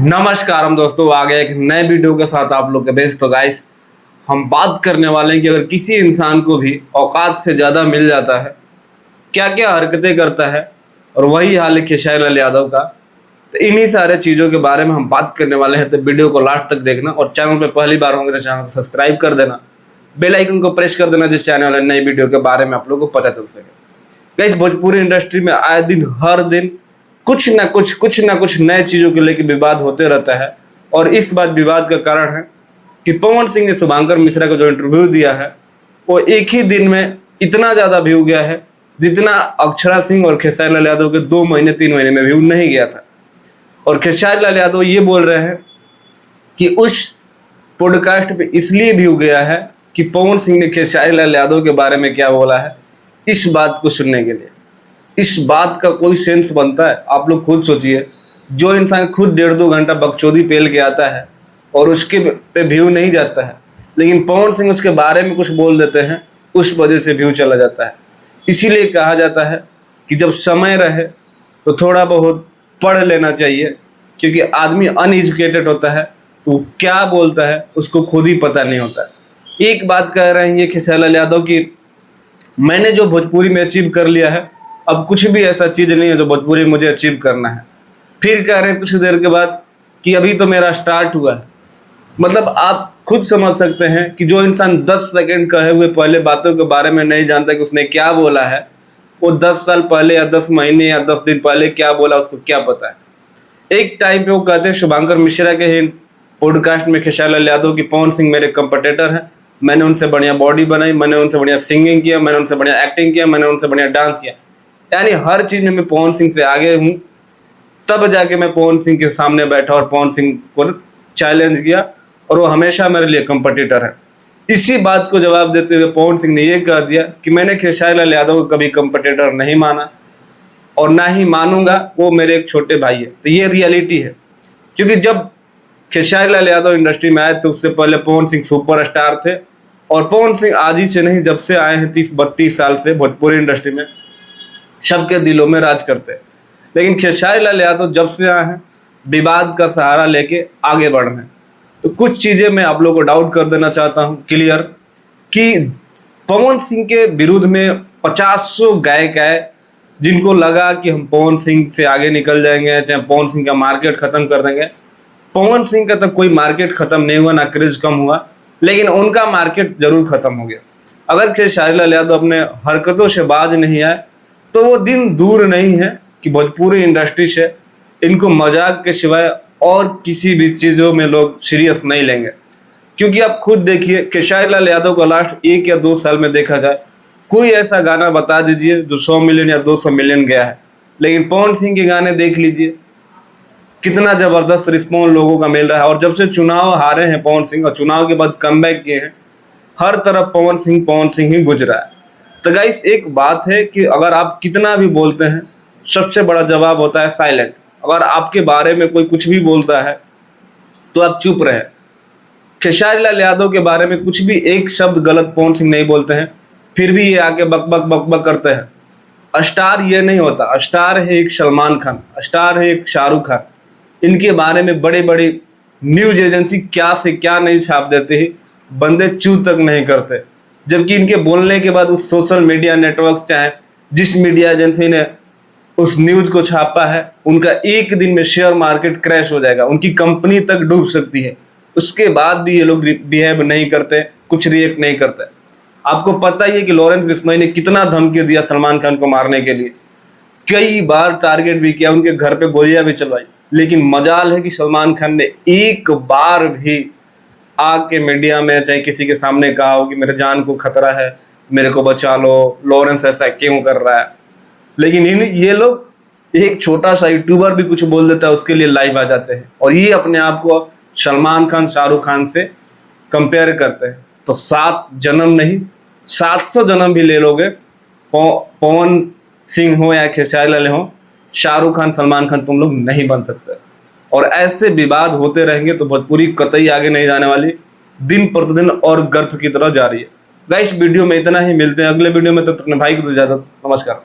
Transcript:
नमस्कार हम दोस्तों आ गए एक नए वीडियो के साथ आप लोग के बेस। तो गाइस हम बात करने वाले हैं कि अगर किसी इंसान को भी औकात से ज़्यादा मिल जाता है क्या क्या हरकतें करता है, और वही हाल है खेसारी लाल यादव का। तो इन्हीं सारे चीज़ों के बारे में हम बात करने वाले हैं, तो वीडियो को लास्ट तक देखना और चैनल पर पहली बार होंगे तो चैनल को सब्सक्राइब कर देना, बेल आइकन को प्रेस कर देना जिससे आने वाले नई वीडियो के बारे में आप लोगों को पता चल सके। गाइस भोजपुरी इंडस्ट्री में आए दिन हर दिन कुछ ना कुछ नए चीजों को लेकर विवाद होते रहता है, और इस बात विवाद का कारण है कि पवन सिंह ने शुभंकर मिश्रा को जो इंटरव्यू दिया है वो एक ही दिन में इतना ज्यादा व्यू गया है जितना अक्षरा सिंह और खेसारी लाल यादव के 2 महीने 3 महीने में व्यू नहीं गया था। और खेसारी लाल यादव ये बोल रहे हैं कि उस पॉडकास्ट पे इसलिए व्यू गया है कि पवन सिंह ने खेसारी लाल यादव के बारे में क्या बोला है, इस बात को सुनने के लिए। इस बात का कोई सेंस बनता है? आप लोग खुद सोचिए, जो इंसान खुद 1.5-2 घंटा बकचोदी पेल के आता है और उसके पे व्यू नहीं जाता है, लेकिन पवन सिंह उसके बारे में कुछ बोल देते हैं, उस वजह से व्यू चला जाता है। इसीलिए कहा जाता है कि जब समय रहे तो थोड़ा बहुत पढ़ लेना चाहिए, क्योंकि आदमी अनएजुकेटेड होता है तो क्या बोलता है उसको खुद ही पता नहीं होता है। एक बात कह रहे हैं ये खेसारी लाल यादव की, मैंने जो भोजपुरी में अचीव कर लिया है, अब कुछ भी ऐसा चीज नहीं है जो भोजपुरी मुझे अचीव करना है। फिर कह रहे हैं कुछ देर के बाद कि अभी तो मेरा स्टार्ट हुआ है। मतलब आप खुद समझ सकते हैं कि जो इंसान 10 सेकंड कहे हुए पहले बातों के बारे में नहीं जानता कि उसने क्या बोला है, वो 10 साल पहले या 10 महीने या 10 दिन पहले क्या बोला उसको क्या पता है। एक टाइम पे वो कहते हैं शुभंकर मिश्रा के ही पॉडकास्ट में खेसारी लाल यादव की पवन सिंह मेरे कंपटीटर हैं, मैंने उनसे बढ़िया बॉडी बनाई, मैंने उनसे बढ़िया सिंगिंग किया, मैंने उनसे बढ़िया एक्टिंग किया, मैंने उनसे बढ़िया डांस किया, यानी हर चीज में मैं पवन सिंह से आगे हूं। तब जाके मैं पवन सिंह के सामने बैठा और पवन सिंह को चैलेंज किया, और वो हमेशा मेरे लिए कंपटीटर है। इसी बात को जवाब देते हुए पवन सिंह ने यह कह दिया कि मैंने खेसारी लाल यादव को कभी कंपटीटर नहीं माना और ना ही मानूंगा, वो मेरे एक छोटे भाई है। तो ये रियलिटी है, क्योंकि जब खेसारी लाल यादव इंडस्ट्री में आए थे उससे पहले पवन सिंह सुपरस्टार थे, और पवन सिंह आज ही से नहीं जब से आए हैं 30-32 साल से भोजपुरी इंडस्ट्री में सबके दिलों में राज करते हैं। लेकिन खेसारी लाल यादव जब से आए हैं विवाद का सहारा लेके आगे बढ़ रहे हैं। तो कुछ चीजें मैं आप लोगों को डाउट कर देना चाहता हूं क्लियर, कि पवन सिंह के विरुद्ध में 50 गायक आए जिनको लगा कि हम पवन सिंह से आगे निकल जाएंगे, चाहे पवन सिंह का मार्केट खत्म कर देंगे। पवन सिंह का तब कोई मार्केट खत्म नहीं हुआ, ना क्रेज कम हुआ, लेकिन उनका मार्केट जरूर खत्म हो गया। अगर खेसारी लाल यादव अपने हरकतों से बाज नहीं आए तो वो दिन दूर नहीं है कि भोजपुरी इंडस्ट्री से इनको मजाक के सिवाय और किसी भी चीज़ों में लोग सीरियस नहीं लेंगे। क्योंकि आप खुद देखिए खेसारी लाल यादव का लास्ट 1 या 2 साल में देखा जाए, कोई ऐसा गाना बता दीजिए जो 100 मिलियन या 200 मिलियन गया है। लेकिन पवन सिंह के गाने देख लीजिए कितना जबरदस्त रिस्पॉन्स लोगों का मिल रहा है। और जब से चुनाव हारे हैं पवन सिंह और चुनाव के बाद कमबैक किए हैं, हर तरफ पवन सिंह ही गुजरा है। तो गाइस एक बात है कि अगर आप कितना भी बोलते हैं, सबसे बड़ा जवाब होता है साइलेंट। अगर आपके बारे में कोई कुछ भी बोलता है तो आप चुप रहे। खेसारी लाल यादव के बारे में कुछ भी एक शब्द गलत पवन सिंह नहीं बोलते हैं, फिर भी ये आके बक बक बक बक करते हैं। स्टार ये नहीं होता, स्टार है एक सलमान खान, स्टार है एक शाहरुख खान। इनके बारे में बड़े बड़े न्यूज एजेंसी क्या से क्या नहीं छाप देते हैं, बंदे चू तक नहीं करते। जबकि इनके बोलने के बाद उस सोशल मीडिया नेटवर्क चाहे जिस मीडिया एजेंसी ने उस न्यूज को छापा है, उनका एक दिन में शेयर मार्केट क्रैश हो जाएगा, उनकी कंपनी तक डूब सकती है। उसके बाद भी ये लोग बिहेव नहीं करते, कुछ रिएक्ट नहीं करते। आपको पता ही है कि लॉरेंस बिश्नोई ने कितना धमकी दिया सलमान खान को मारने के लिए, कई बार टारगेट भी किया, उनके घर पे गोलियां भी चलवाई। लेकिन मजाल है कि सलमान खान ने एक बार भी आके मीडिया में चाहे किसी के सामने कहा हो कि मेरे जान को खतरा है, मेरे को बचा लो, लॉरेंस ऐसा क्यों कर रहा है। लेकिन ये लोग, एक छोटा सा यूट्यूबर भी कुछ बोल देता है उसके लिए लाइव आ जाते हैं, और ये अपने आप को सलमान खान शाहरुख खान से कंपेयर करते हैं। तो 7 जन्म नहीं 700 जन्म भी ले लोगे, पवन सिंह हो या खेसारी लाल हो, शाहरुख खान सलमान खान तुम लोग नहीं बन सकते। और ऐसे विवाद होते रहेंगे तो भोजपुरी कतई आगे नहीं जाने वाली, दिन प्रतिदिन और गर्त की तरह जा रही है। गाइस वीडियो में इतना ही, मिलते हैं अगले वीडियो में, तब तक अपने भाई को इजाजत, नमस्कार।